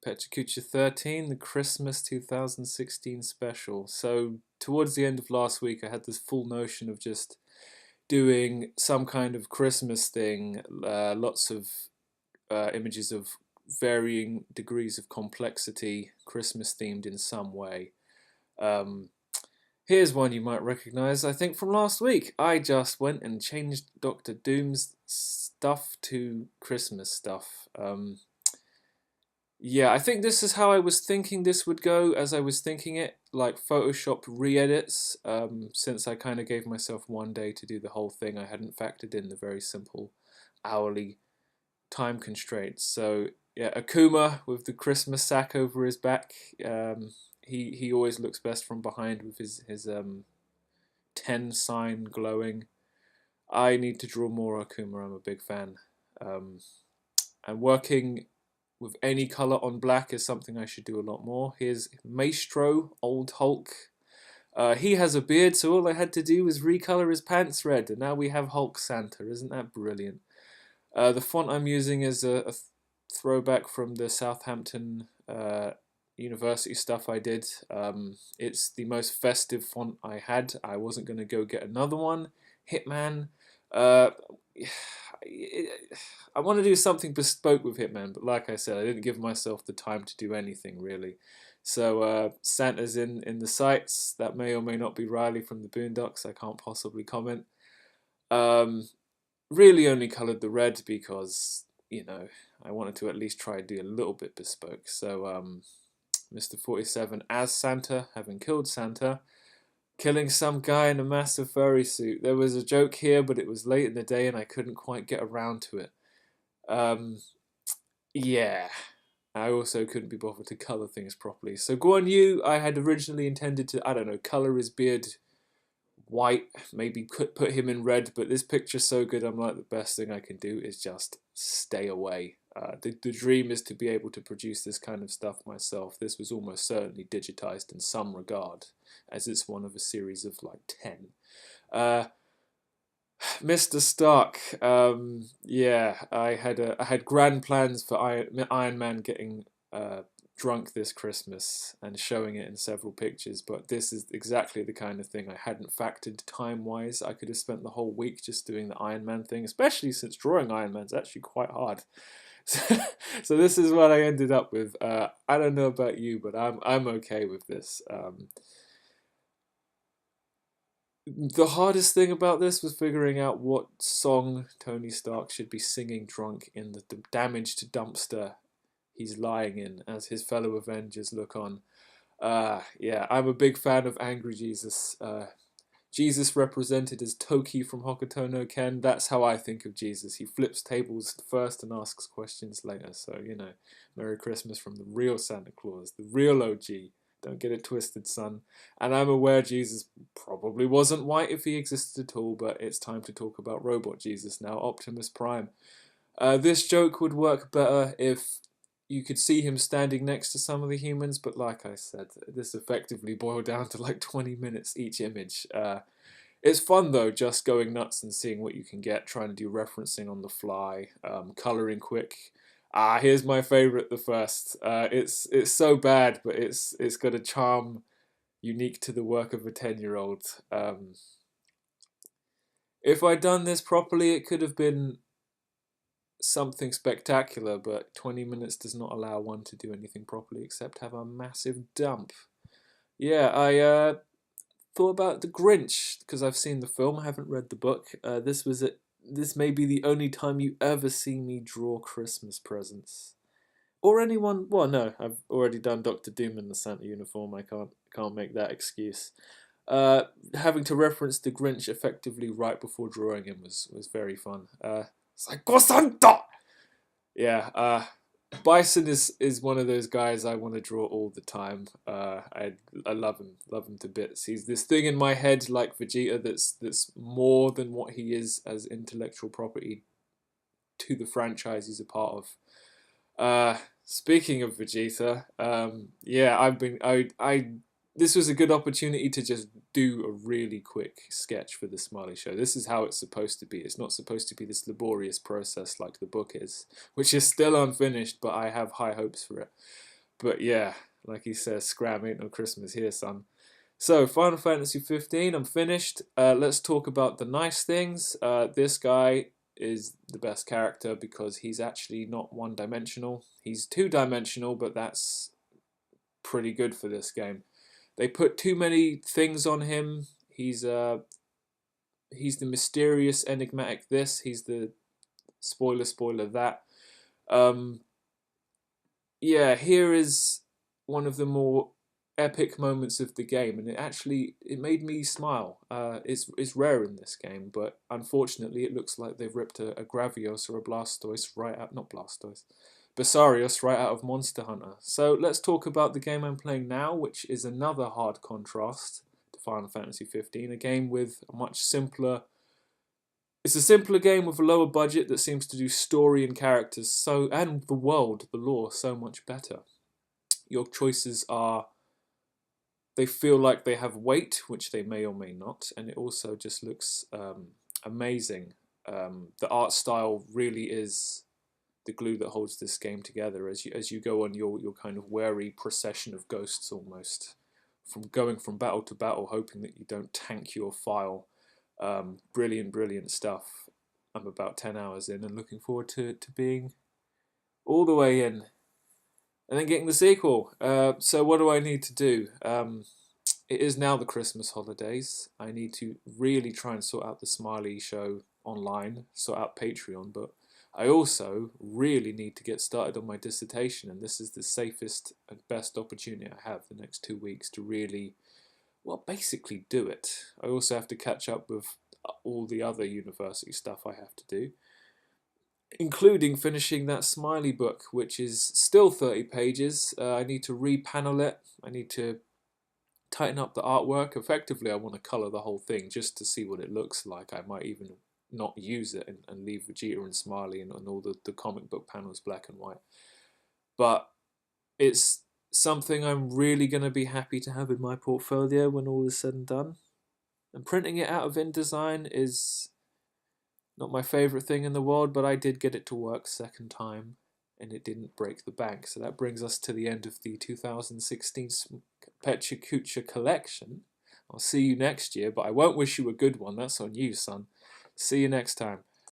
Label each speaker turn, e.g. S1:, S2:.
S1: Pecha Kucha 13, the Christmas 2016 special. So towards the end of last week, I had this full notion of just doing some kind of Christmas thing. Lots of images of varying degrees of complexity, Christmas themed in some way. Um, Here's one you might recognize, I think, from last week. I just went and changed Doctor Doom's stuff to Christmas stuff. Yeah, I think this is how I was thinking this would go as I was thinking it, like Photoshop re-edits, since I kind of gave myself one day to do the whole thing. I hadn't factored in the very simple hourly time constraints. So yeah, Akuma with the Christmas sack over his back. He always looks best from behind with his 10 sign glowing. I need to draw more Akuma. I'm a big fan. Um, and working with any color on black is something I should do a lot more. Here's Maestro, Old Hulk. He has a beard, so all I had to do was recolor his pants red, and now we have Hulk Santa. Isn't that brilliant? The font I'm using is a throwback from the Southampton University stuff I did. It's the most festive font I had. I wasn't going to go get another one. Hitman. Uh, I want to do something bespoke with Hitman, but like I said, I didn't give myself the time to do anything really. So Santa's in the sights. That may or may not be Riley from the Boondocks. I can't possibly comment. Um, Really only coloured the red because, I wanted to at least try and do a little bit bespoke. So Mr. 47 as Santa, having killed Santa, killing some guy in a massive furry suit. There was a joke here, but it was late in the day and I couldn't quite get around to it. Um, yeah. I also couldn't be bothered to colour things properly. So Guan Yu, I had originally intended to, I don't know, colour his beard white, maybe put him in red, but this picture's so good, I'm like, the best thing I can do is just stay away. The dream is to be able to produce this kind of stuff myself. This was almost certainly digitized in some regard, as it's one of a series of like 10. Uh, Mr. Stark, yeah, I had grand plans for Iron Man getting drunk this Christmas and showing it in several pictures, but this is exactly the kind of thing I hadn't factored time-wise. I could have spent the whole week just doing the Iron Man thing, especially since drawing Iron Man's actually quite hard. So this is what I ended up with. I don't know about you, but I'm okay with this. The hardest thing about this was figuring out what song Tony Stark should be singing drunk in the damaged dumpster he's lying in as his fellow Avengers look on. Yeah, I'm a big fan of Angry Jesus. Jesus represented as Toki from Hokuto no Ken. That's how I think of Jesus. He flips tables first and asks questions later. So, Merry Christmas from the real Santa Claus, the real OG. Don't get it twisted, son. And I'm aware Jesus probably wasn't white if he existed at all, but it's time to talk about Robot Jesus now, Optimus Prime. This joke would work better if you could see him standing next to some of the humans, but like I said, this effectively boiled down to like 20 minutes each image. It's fun though, just going nuts and seeing what you can get, trying to do referencing on the fly, colouring quick. Here's my favourite, the first. It's so bad, but it's got a charm unique to the work of a 10-year-old. If I'd done this properly, it could have been something spectacular, but 20 minutes does not allow one to do anything properly except have a massive dump. Yeah, I thought about The Grinch because I've seen the film, I haven't read the book. This may be the only time you ever see me draw Christmas presents. Or anyone. Well, no, I've already done Doctor Doom in the Santa uniform. I can't make that excuse. Having to reference the Grinch effectively right before drawing him was very fun. Psycho Santa. Yeah. Bison is one of those guys I want to draw all the time. I love him to bits. He's this thing in my head like Vegeta that's more than what he is as intellectual property to the franchise he's a part of. Speaking of Vegeta, yeah, I this was a good opportunity to just do a really quick sketch for the Smiley Show. This is how it's supposed to be. It's not supposed to be this laborious process like the book is, which is still unfinished, but I have high hopes for it. But yeah, like he says, scram, ain't no Christmas here, son. So, Final Fantasy 15, I'm finished. Let's talk about the nice things. This guy is the best character because he's actually not one-dimensional. He's two-dimensional, but that's pretty good for this game. They put too many things on him. He's the mysterious, enigmatic this. He's the spoiler that. Yeah, here is one of the more epic moments of the game, and it made me smile. It's rare in this game, but unfortunately, it looks like they've ripped a Gravios or a Blastoise right out, not Blastoise, Basarios right out of Monster Hunter. So let's talk about the game I'm playing now, which is another hard contrast to Final Fantasy 15, a game with a much simpler. It's a simpler game with a lower budget that seems to do story and characters and the world, the lore, so much better. Your choices they feel like they have weight, which they may or may not, and it also just looks amazing. The art style really is the glue that holds this game together as you go on your kind of wary procession of ghosts, almost from going from battle to battle, hoping that you don't tank your file. Brilliant stuff. I'm about 10 hours in and looking forward to being all the way in and then getting the sequel. So what do I need to do? It is now the Christmas holidays. I need to really try and sort out the Smiley Show online, sort out Patreon, but I also really need to get started on my dissertation, and this is the safest and best opportunity I have the next 2 weeks to really, well, basically do it. I also have to catch up with all the other university stuff I have to do, including finishing that Smiley book, which is still 30 pages. I need to repanel it. I need to tighten up the artwork. Effectively, I want to colour the whole thing just to see what it looks like. I might even not use it and leave Vegeta and Smiley and all the comic book panels black and white. But it's something I'm really going to be happy to have in my portfolio when all is said and done. And printing it out of InDesign is not my favourite thing in the world, but I did get it to work second time and it didn't break the bank. So that brings us to the end of the 2016 Pecha Kucha collection. I'll see you next year, but I won't wish you a good one. That's on you, son. See you next time.